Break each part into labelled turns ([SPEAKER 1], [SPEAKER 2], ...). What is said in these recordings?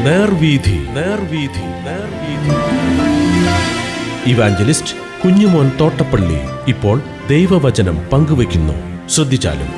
[SPEAKER 1] നേർവീഥി നേർവീഥി നേർവീഥി. Evangelist Kunjumon Thottappally ഇപ്പോൾ ദൈവവചനം പങ്കുവയ്ക്കുന്നു. ശ്രദ്ധിച്ചാലും.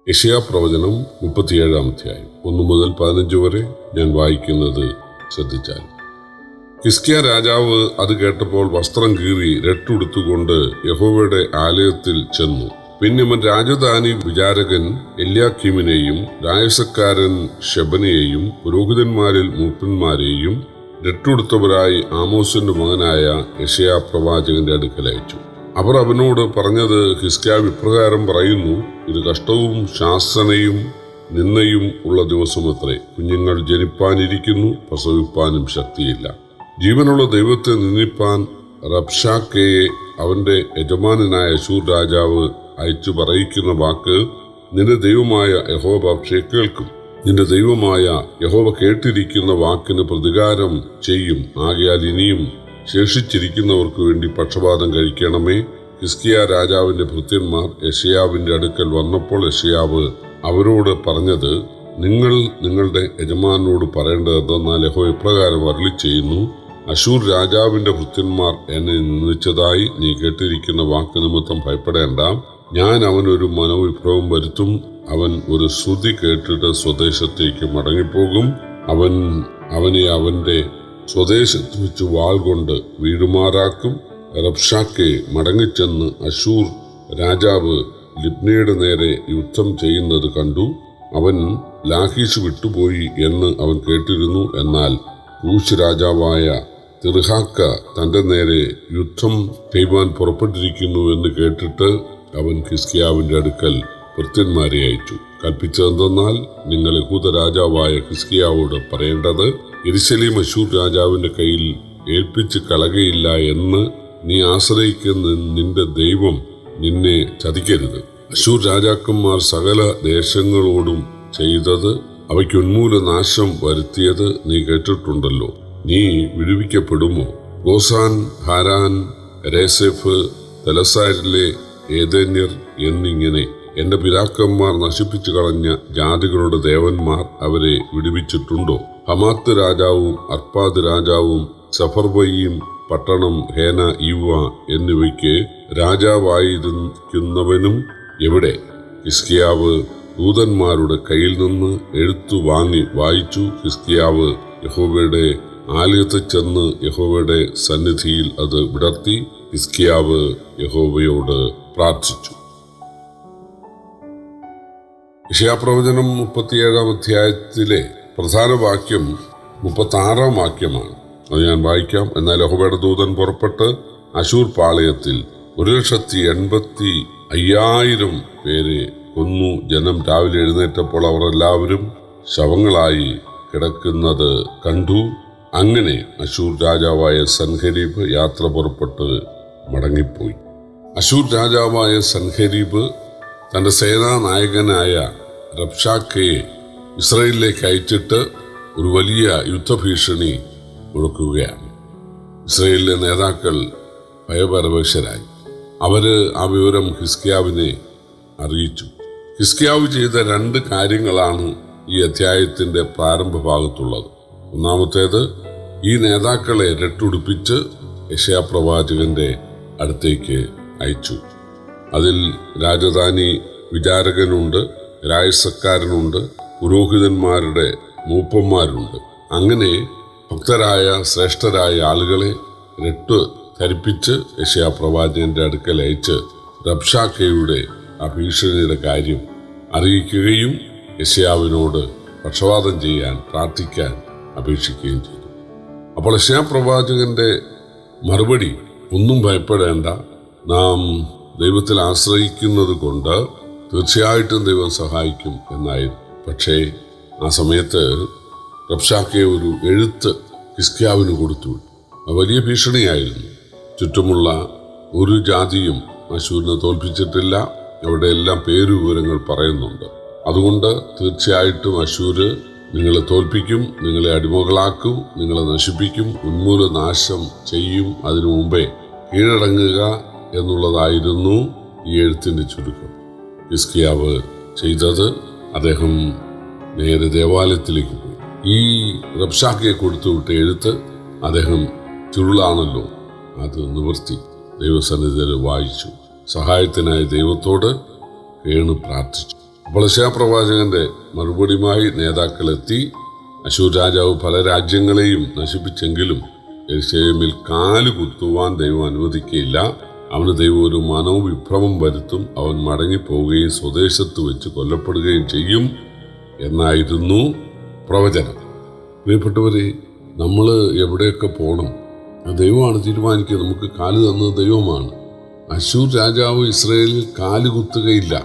[SPEAKER 2] യെശയ്യാപ്രവചനം 37-ാം അധ്യായം 1 മുതൽ 15 വരെ ഞാൻ വായിക്കുന്നത് ശ്രദ്ധിച്ചാൽ. ഹിസ്കിയാ രാജാവ് അത് കേട്ടപ്പോൾ വസ്ത്രം കീറി രട്ടുടുത്തുകൊണ്ട് യഹോവയുടെ ആലയത്തിൽ ചെന്നു. പിന്നെ അവൻ രാജധാനി വിചാരകൻ എല്യാക്കീമിനെയും രായസക്കാരൻ ശെബനയെയും പുരോഹിതന്മാരിൽ മൂപ്പന്മാരെയും രട്ടുടുത്തവരായി ആമോസിന്റെ മകനായ യെശയ്യാ പ്രവാചകന്റെ അടുക്കൽ അയച്ചു. അവർ അവനോട് പറഞ്ഞത്, ഹിസ്കിയാവ് ഇപ്രകാരം പറയുന്നു, ഇത് കഷ്ടവും ശാസനയും നിന്ദയും ഉള്ള ദിവസമത്രേ. കുഞ്ഞുങ്ങൾ ജനിപ്പാനിരിക്കുന്നു, പ്രസവിപ്പാനും ശക്തിയില്ല. ജീവനുള്ള ദൈവത്തെ നിന്ദിപ്പാൻ റബ്ശാക്കേയെ അവന്റെ യജമാനനായ അശ്ശൂർ രാജാവ് അയച്ചു പറയിക്കുന്ന വാക്ക് നിന്റെ ദൈവമായ യഹോവ പക്ഷേ കേൾക്കും. നിന്റെ ദൈവമായ യഹോവ കേട്ടിരിക്കുന്ന വാക്കിന് പ്രതികാരം ചെയ്യും. ആകയാൽ ഇനിയും ശേഷിച്ചിരിക്കുന്നവർക്ക് വേണ്ടി പക്ഷപാതം കഴിക്കണമേ. ഹിസ്കിയാ രാജാവിന്റെ ഭൃത്യന്മാർ യെശയ്യാവിന്റെ അടുക്കൽ വന്നപ്പോൾ യെശയ്യാവ് അവരോട് പറഞ്ഞത്, നിങ്ങൾ നിങ്ങളുടെ യജമാനോട് പറയേണ്ടതെന്നാൽ യഹോവ ഇപ്രകാരം അരുളി ചെയ്യുന്നു, അശ്ശൂർ രാജാവിന്റെ ഭൃത്യന്മാർ എന്നെ നിന്ദിച്ചതായി നീ കേട്ടിരിക്കുന്ന വാക്ക് നിമിത്തം ഭയപ്പെടേണ്ട. ഞാൻ അവനൊരു മനോവിഭ്രമം വരുത്തും. അവൻ ഒരു ശ്രുതി കേട്ടിട്ട് സ്വദേശത്തേക്ക് മടങ്ങിപ്പോകും. അവനെ അവന്റെ സ്വദേശത്ത് വെച്ച് വാൾ കൊണ്ട് വീടുമാറാക്കും. റബ്ശാക്കെ മടങ്ങിച്ചെന്ന് അശ്ശൂർ രാജാവ് ലിബ്നയുടെ നേരെ യുദ്ധം ചെയ്യുന്നത് കണ്ടു. അവൻ ലാഖീഷ് വിട്ടുപോയി എന്ന് അവൻ കേട്ടിരുന്നു. എന്നാൽ കൂശ് രാജാവായ തിർഹാക്ക തന്റെ നേരെ യുദ്ധം ചെയ്യുവാൻ പുറപ്പെട്ടിരിക്കുന്നു എന്ന് കേട്ടിട്ട് അവൻ ഹിസ്കിയാവിന്റെ അടുക്കൽ ഭൃത്യന്മാരെ അയച്ചു. കൽപ്പിച്ചതെന്തെന്നാൽ, നിങ്ങൾ യഹൂദ രാജാവായ ഹിസ്കിയാവോട് പറയേണ്ടത്, യെരൂശലേം അശ്ശൂർ രാജാവിന്റെ കയ്യിൽ ഏൽപ്പിച്ച് കളകയില്ല എന്ന് നീ ആശ്രയിക്കുന്ന നിന്റെ ദൈവം നിന്നെ ചതിക്കരുത്. അശ്ശൂർ രാജാക്കന്മാർ സകല ദേശങ്ങളോടും ചെയ്തത്, അവയ്ക്ക് ഉന്മൂലനാശം വരുത്തിയത് നീ കേട്ടിട്ടുണ്ടല്ലോ. നീ വിടുവിക്കപ്പെടുമോ? ഗോസാൻ, ഹാരാൻ, രേസെഫ്, തെലസാരിലെ ഏദേന്യർ എന്നിങ്ങനെ എന്റെ പിതാക്കന്മാർ നശിപ്പിച്ചു കളഞ്ഞ ജാതികളുടെ ദേവന്മാർ അവരെ വിടുവിച്ചിട്ടുണ്ടോ? ഹമാത്ത് രാജാവും അർപ്പാദ് രാജാവും സഫർവയിം പട്ടണം ഹേന ഈവ എന്നിവയ്ക്ക് രാജാവായിരിക്കുന്നവനും എവിടെ? ഹിസ്കിയാവ് ദൂതന്മാരുടെ കയ്യിൽ നിന്ന് എഴുത്തു വാങ്ങി വായിച്ചു. ഹിസ്കിയാവ് യഹോവയുടെ ആലയത്തിൽ ചെന്ന് യഹോവയുടെ സന്നിധിയിൽ അത് വിടർത്തി. ഹിസ്കിയാവ് യഹോവയോട് പ്രാർത്ഥിച്ചു. യെശയ്യാപ്രവചനം 37-ാം അധ്യായത്തിലെ പ്രധാന വാക്യം 36-ാം വാക്യമാണ്. അത് ഞാൻ വായിക്കാം. എന്നാൽ യഹോവയുടെ ദൂതൻ പുറപ്പെട്ട് അശ്ശൂർ പാളയത്തിൽ 1,85,000 പേരെ കൊന്നു. ജനം രാവിലെ എഴുന്നേറ്റപ്പോൾ അവർ എല്ലാവരും ശവങ്ങളായി കിടക്കുന്നത് കണ്ടു. അങ്ങനെ അശ്ശൂർ രാജാവായ സൻഹരീബ് യാത്ര പുറപ്പെട്ട് മടങ്ങിപ്പോയി. അശ്ശൂർ രാജാവായ സൻഹരീബ് തന്റെ സേനാനായകനായ റബ്ശാക്കയെ ഇസ്രായേലിലേക്ക് അയച്ചിട്ട് ഒരു വലിയ യുദ്ധഭീഷണി മുഴക്കുകയാണ്. ഇസ്രായേലിലെ നേതാക്കൾ ഭയപരവശരായി. അവര് ആ വിവരം ഹിസ്കിയാവിനെ അറിയിച്ചു. ഹിസ്കിയാവ് ചെയ്ത 2 കാര്യങ്ങളാണ് ഈ അധ്യായത്തിന്റെ പ്രാരംഭ ഭാഗത്തുള്ളത്. ഒന്നാമത്തേത്, ഈ നേതാക്കളെ രട്ടുടുപ്പിച്ച് യെശയ്യാ പ്രവാചകന്റെ അടുത്തേക്ക് അയച്ചു. അതിൽ രാജധാനി വിചാരകനുണ്ട്, രായസക്കാരനുണ്ട്, പുരോഹിതന്മാരുടെ മൂപ്പന്മാരുണ്ട്. അങ്ങനെ ഭക്തരായ ശ്രേഷ്ഠരായ ആളുകളെ രട്ട് ധരിപ്പിച്ച് യെശയ്യാ പ്രവാചകന്റെ അടുക്കൽ അയച്ച് റബ്ശാക്കയുടെ ആ ഭീഷണിയുടെ കാര്യം അറിയിക്കുകയും യെശയ്യാവിനോട് പക്ഷപാതം ചെയ്യാൻ പ്രാർത്ഥിക്കാൻ അപേക്ഷിക്കുകയും ചെയ്തു. അപ്പോൾ യെശയ്യാ പ്രവാചകന്റെ മറുപടി, ഒന്നും ഭയപ്പെടേണ്ട, നാം ദൈവത്തിൽ ആശ്രയിക്കുന്നത് കൊണ്ട് തീർച്ചയായിട്ടും ദൈവം സഹായിക്കും എന്നായിരുന്നു. പക്ഷേ ആ സമയത്ത് റബ്ശാക്കെ ഒരു എഴുത്ത് ഹിസ്കിയാവിന് കൊടുത്തു. വലിയ ഭീഷണിയായിരുന്നു. ചുറ്റുമുള്ള ഒരു ജാതിയും അശൂരിനെ തോൽപ്പിച്ചിട്ടില്ല. അവിടെ എല്ലാം പേരുവിവരങ്ങൾ പറയുന്നുണ്ട്. അതുകൊണ്ട് തീർച്ചയായിട്ടും അശൂര് നിങ്ങളെ തോൽപ്പിക്കും, നിങ്ങളെ അടിമകളാക്കും, നിങ്ങളെ നശിപ്പിക്കും, ഉന്മൂലനാശം ചെയ്യും. അതിനു മുമ്പേ കീഴടങ്ങുക എന്നുള്ളതായിരുന്നു ഈ എഴുത്തിന്റെ ചുരുക്കം. ഹിസ്കിയാവ് ചെയ്തത്, അദ്ദേഹം നേരെ ദേവാലയത്തിലേക്ക് പോയി. ഈ റബ്ഷാക്കയെ കൊടുത്തുവിട്ട എഴുത്ത് അദ്ദേഹം ചുരുളാണല്ലോ, അത് നിവർത്തി ദൈവസന്നിധിയിൽ വായിച്ചു. സഹായത്തിനായി ദൈവത്തോട് കേണു പ്രാർത്ഥിച്ചു. അപ്പോൾ യെശയ്യാ പ്രവാചകന്റെ മറുപടിയുമായി നേതാക്കളെത്തി. അശൂർ രാജാവ് പല രാജ്യങ്ങളെയും നശിപ്പിച്ചെങ്കിലും യെരൂശലേമിൽ കാല് കുത്തുവാൻ ദൈവം അനുവദിക്കുകയില്ല. അവന് ദൈവം ഒരു മനോവിഭ്രമം വരുത്തും. അവൻ മടങ്ങിപ്പോവുകയും സ്വദേശത്ത് വെച്ച് കൊല്ലപ്പെടുകയും ചെയ്യും എന്നായിരുന്നു പ്രവചനം. പ്രിയപ്പെട്ടവരെ, നമ്മൾ എവിടെയൊക്കെ പോകണം ദൈവമാണ് തീരുമാനിക്കുക. നമുക്ക് കാല് തന്നത് ദൈവമാണ്. അശൂർ രാജാവ് ഇസ്രായേലിൽ കാല് കുത്തുകയില്ല,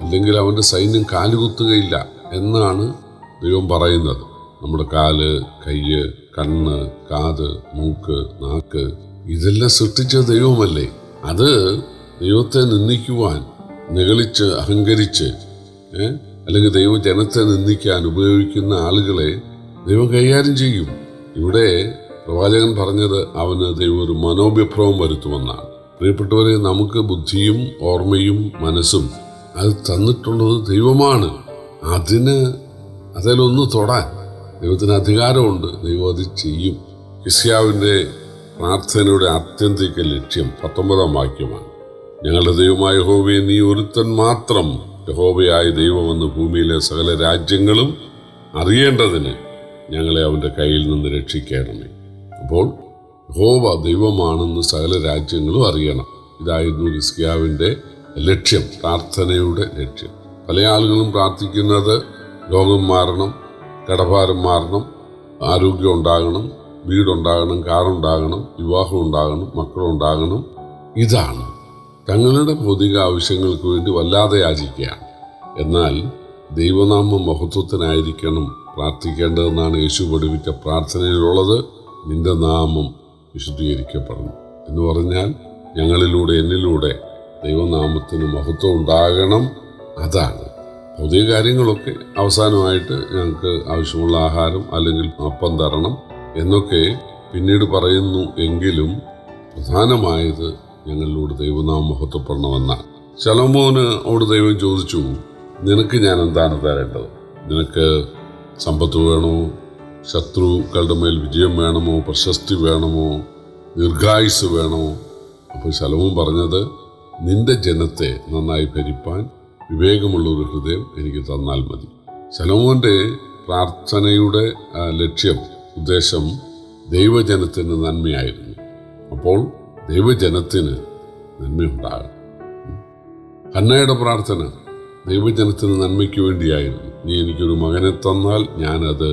[SPEAKER 2] അല്ലെങ്കിൽ അവൻ്റെ സൈന്യം കാല് കുത്തുകയില്ല എന്നാണ് ദൈവം പറയുന്നത്. നമ്മുടെ കാല്, കയ്യ്, കണ്ണ്, കാത്, മൂക്ക്, നാക്ക് ഇതെല്ലാം സൃഷ്ടിച്ച ദൈവമല്ലേ? അത് ദൈവത്തെ നിന്ദിക്കുവാൻ, നിഗളിച്ച് അഹങ്കരിച്ച് അല്ലെങ്കിൽ ദൈവജനത്തെ നിന്ദിക്കാൻ ഉപയോഗിക്കുന്ന ആളുകളെ ദൈവം കൈകാര്യം ചെയ്യും. ഇവിടെ പ്രവാചകൻ പറഞ്ഞത് അവന് ദൈവം ഒരു മനോവിഭ്രമം വരുത്തുമെന്നാണ്. പ്രിയപ്പെട്ടവരെ, നമുക്ക് ബുദ്ധിയും ഓർമ്മയും മനസ്സും അത് തന്നിട്ടുള്ളത് ദൈവമാണ്. അതിലൊന്ന് തൊടാൻ ദൈവത്തിന് അധികാരമുണ്ട്. ദൈവം അത് ചെയ്യും. ഹിസ്കിയാവിൻ്റെ പ്രാർത്ഥനയുടെ ആത്യന്തിക ലക്ഷ്യം 19-ാം വാക്യമാണ്. ഞങ്ങളുടെ ദൈവമായ യഹോവയെ, നീ ഒരുത്തൻ മാത്രം യഹോവയായ ദൈവമെന്ന് ഭൂമിയിലെ സകല രാജ്യങ്ങളും അറിയേണ്ടതിന് ഞങ്ങളെ അവൻ്റെ കയ്യിൽ നിന്ന് രക്ഷിക്കണമേ. അപ്പോൾ യഹോവ ദൈവമാണെന്ന് സകല രാജ്യങ്ങളും അറിയണം. ഇതായിരുന്നു ഹിസ്കിയാവിൻ്റെ ലക്ഷ്യം, പ്രാർത്ഥനയുടെ ലക്ഷ്യം. പല ആളുകളും പ്രാർത്ഥിക്കുന്നത് രോഗം മാറണം, കടഭാരം മാറണം, ആരോഗ്യം ഉണ്ടാകണം, വീടുണ്ടാകണം, കാറുണ്ടാകണം, വിവാഹം ഉണ്ടാകണം, മക്കളുണ്ടാകണം. ഇതാണ് തങ്ങളുടെ ഭൗതിക ആവശ്യങ്ങൾക്ക് വേണ്ടി വല്ലാതെ യാചിക്കുകയാണ്. എന്നാൽ ദൈവനാമ മഹത്വത്തിനായിരിക്കണം പ്രാർത്ഥിക്കേണ്ടതെന്നാണ് യേശു പഠിപ്പിച്ച പ്രാർത്ഥനയിലുള്ളത്. നിന്റെ നാമം വിശുദ്ധീകരിക്കപ്പെടണം എന്ന് പറഞ്ഞാൽ ഞങ്ങളിലൂടെ, എന്നിലൂടെ ദൈവനാമത്തിന് മഹത്വം ഉണ്ടാകണം. അതാണ് ഭൗതിക കാര്യങ്ങളൊക്കെ അവസാനമായിട്ട് ഞങ്ങൾക്ക് ആവശ്യമുള്ള ആഹാരം അല്ലെങ്കിൽ അപ്പം തരണം എന്നൊക്കെ പിന്നീട് പറയുന്നു. എങ്കിലും പ്രധാനമായത് ഞങ്ങളിലൂടെ ദൈവനാമം മഹത്വപ്പെടണമെന്നാണ്. ശലോമോന് അവിടെ ദൈവം ചോദിച്ചു, നിനക്ക് ഞാൻ എന്താണ് തരേണ്ടത്? നിനക്ക് സമ്പത്ത് വേണോ? ശത്രുക്കളുടെ മേൽ വിജയം വേണമോ? പ്രശസ്തി വേണമോ? ദീർഘായുസ് വേണമോ? അപ്പോൾ ശലോമോൻ പറഞ്ഞത്, നിന്റെ ജനത്തെ നന്നായി ഭരിപ്പാൻ വിവേകമുള്ള ഒരു ഹൃദയം എനിക്ക് തന്നാൽ മതി. ശലോമോന്റെ പ്രാർത്ഥനയുടെ ലക്ഷ്യം, ഉദ്ദേശം ദൈവജനത്തിന് നന്മയായിരുന്നു. അപ്പോൾ ദൈവജനത്തിന് നന്മയുണ്ടാകണം. ഹന്നയുടെ പ്രാർത്ഥന ദൈവജനത്തിന് നന്മയ്ക്ക് വേണ്ടിയായിരുന്നു. നീ എനിക്കൊരു മകനെ തന്നാൽ ഞാനത്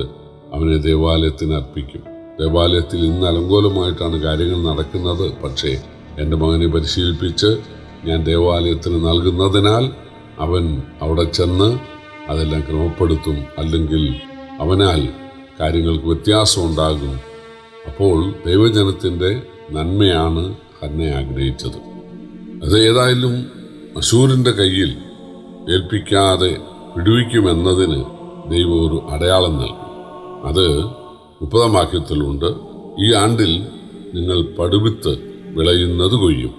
[SPEAKER 2] അവനെ ദേവാലയത്തിന് അർപ്പിക്കും. ദേവാലയത്തിൽ ഇന്ന് അലങ്കോലമായിട്ടാണ് കാര്യങ്ങൾ നടക്കുന്നത്. പക്ഷേ എൻ്റെ മകനെ പരിശീലിപ്പിച്ച് ഞാൻ ദേവാലയത്തിന് നൽകുന്നതിനാൽ അവൻ അവിടെ ചെന്ന് അതെല്ലാം ക്രമപ്പെടുത്തും. അല്ലെങ്കിൽ അവനാൽ കാര്യങ്ങൾക്ക് വ്യത്യാസം ഉണ്ടാകും. അപ്പോൾ ദൈവജനത്തിൻ്റെ നന്മയാണ് ഹന്ന ആഗ്രഹിച്ചത്. അത് ഏതായാലും അശൂരിൻ്റെ കയ്യിൽ ഏൽപ്പിക്കാതെ വിടുവിക്കുമെന്നതിന് ദൈവം ഒരു അടയാളം നൽകി. അത് 30-ാം വാക്യത്തിലുണ്ട്. ഈ ആണ്ടിൽ നിങ്ങൾ പടുവിത്ത് വിളയുന്നത് കൊയ്യും.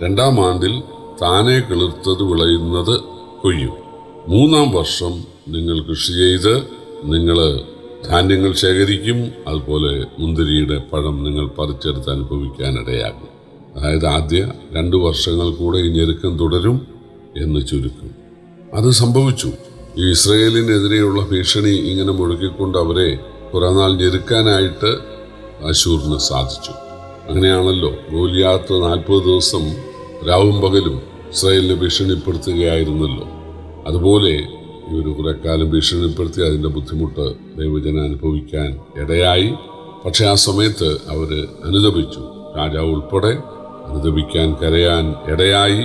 [SPEAKER 2] 2-ാം ആണ്ടിൽ താനെ കിളിർത്തത് വിളയുന്നത് കൊയ്യും. 3-ാം വർഷം നിങ്ങൾ കൃഷി ചെയ്ത് നിങ്ങൾ ധാന്യങ്ങൾ ശേഖരിക്കും. അതുപോലെ മുന്തിരിയുടെ പഴം നിങ്ങൾ പറിച്ചെടുത്ത് അനുഭവിക്കാനിടയാകും. അതായത് ആദ്യ 2 വർഷങ്ങൾ കൂടെ ഈ ഞെരുക്കം തുടരും എന്ന് ചുരുക്കും. അത് സംഭവിച്ചു. ഈ ഇസ്രയേലിനെതിരെയുള്ള ഭീഷണി ഇങ്ങനെ മുഴക്കിക്കൊണ്ട് അവരെ കുറെ നാൾ ഞെരുക്കാനായിട്ട് അശൂറിന് സാധിച്ചു. അങ്ങനെയാണല്ലോ ഗോലിയാത്ത് 40 ദിവസം രാവും പകലും ഇസ്രായേലിനെ ഭീഷണിപ്പെടുത്തുകയായിരുന്നല്ലോ. അതുപോലെ ഇവർ കുറെ കാലം ഭീഷണിപ്പെടുത്തി അതിൻ്റെ ബുദ്ധിമുട്ട് ദൈവജനം അനുഭവിക്കാൻ ഇടയായി. പക്ഷെ ആ സമയത്ത് അവർ അനുദപിച്ചു. രാജാവ് ഉൾപ്പെടെ അനുദപിക്കാൻ, കരയാൻ ഇടയായി.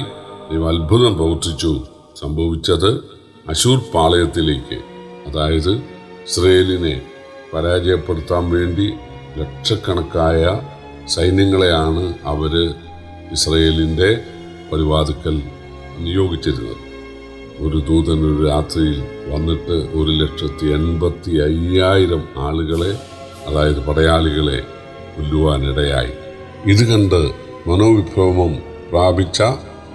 [SPEAKER 2] ദൈവം അത്ഭുതം പ്രവർത്തിച്ചു. സംഭവിച്ചത് അശൂർ പാളയത്തിലേക്ക്, അതായത് ഇസ്രയേലിനെ പരാജയപ്പെടുത്താൻ വേണ്ടി ലക്ഷക്കണക്കായ സൈന്യങ്ങളെയാണ് അവർ ഇസ്രയേലിൻ്റെ പടിവാതിക്കൽ നിയോഗിച്ചിരുന്നത്. ഒരു ദൂതൻ ഒരു രാത്രിയിൽ വന്നിട്ട് 1,85,000 ആളുകളെ, അതായത് പടയാളികളെ കൊല്ലുവാനിടയായി. ഇത് കണ്ട് മനോവിഭ്രമം പ്രാപിച്ച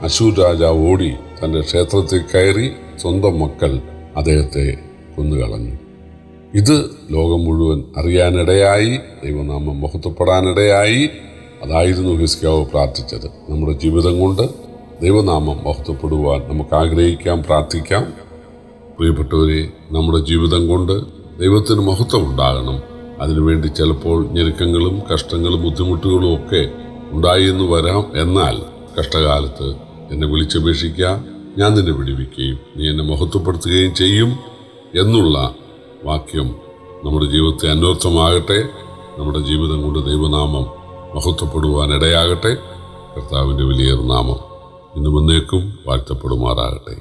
[SPEAKER 2] അശൂർ രാജാവ് ഓടി തൻ്റെ ക്ഷേത്രത്തിൽ കയറി സ്വന്തം മക്കൾ അദ്ദേഹത്തെ കൊന്നുകളഞ്ഞു. ഇത് ലോകം മുഴുവൻ അറിയാനിടയായി, ദൈവനാമം മഹത്വപ്പെടാനിടയായി. അതായിരുന്നു ഹിസ്കിയാവ് പ്രാർത്ഥിച്ചത്. നമ്മുടെ ജീവിതം കൊണ്ട് ദൈവനാമം മഹത്വപ്പെടുവാൻ നമുക്ക് ആഗ്രഹിക്കാം, പ്രാർത്ഥിക്കാം. പ്രിയപ്പെട്ടവരെ, നമ്മുടെ ജീവിതം കൊണ്ട് ദൈവത്തിന് മഹത്വം ഉണ്ടാകണം. അതിനുവേണ്ടി ചിലപ്പോൾ ഞെരുക്കങ്ങളും കഷ്ടങ്ങളും ബുദ്ധിമുട്ടുകളും ഒക്കെ ഉണ്ടായി എന്ന് വരാം. എന്നാൽ കഷ്ടകാലത്ത് എന്നെ വിളിച്ചപേക്ഷിക്കുക, ഞാൻ നിന്നെ വിടുവിക്കുകയും നീ എന്നെ മഹത്വപ്പെടുത്തുകയും ചെയ്യും എന്നുള്ള വാക്യം നമ്മുടെ ജീവിതത്തെ അന്വർത്ഥമാകട്ടെ. നമ്മുടെ ജീവിതം കൊണ്ട് ദൈവനാമം മഹത്വപ്പെടുവാൻ ഇടയാകട്ടെ. കർത്താവിൻ്റെ വലിയ നാമം ഇന്നും എന്നേക്കും വാഴ്ത്തപ്പെടുമാറാകട്ടെ.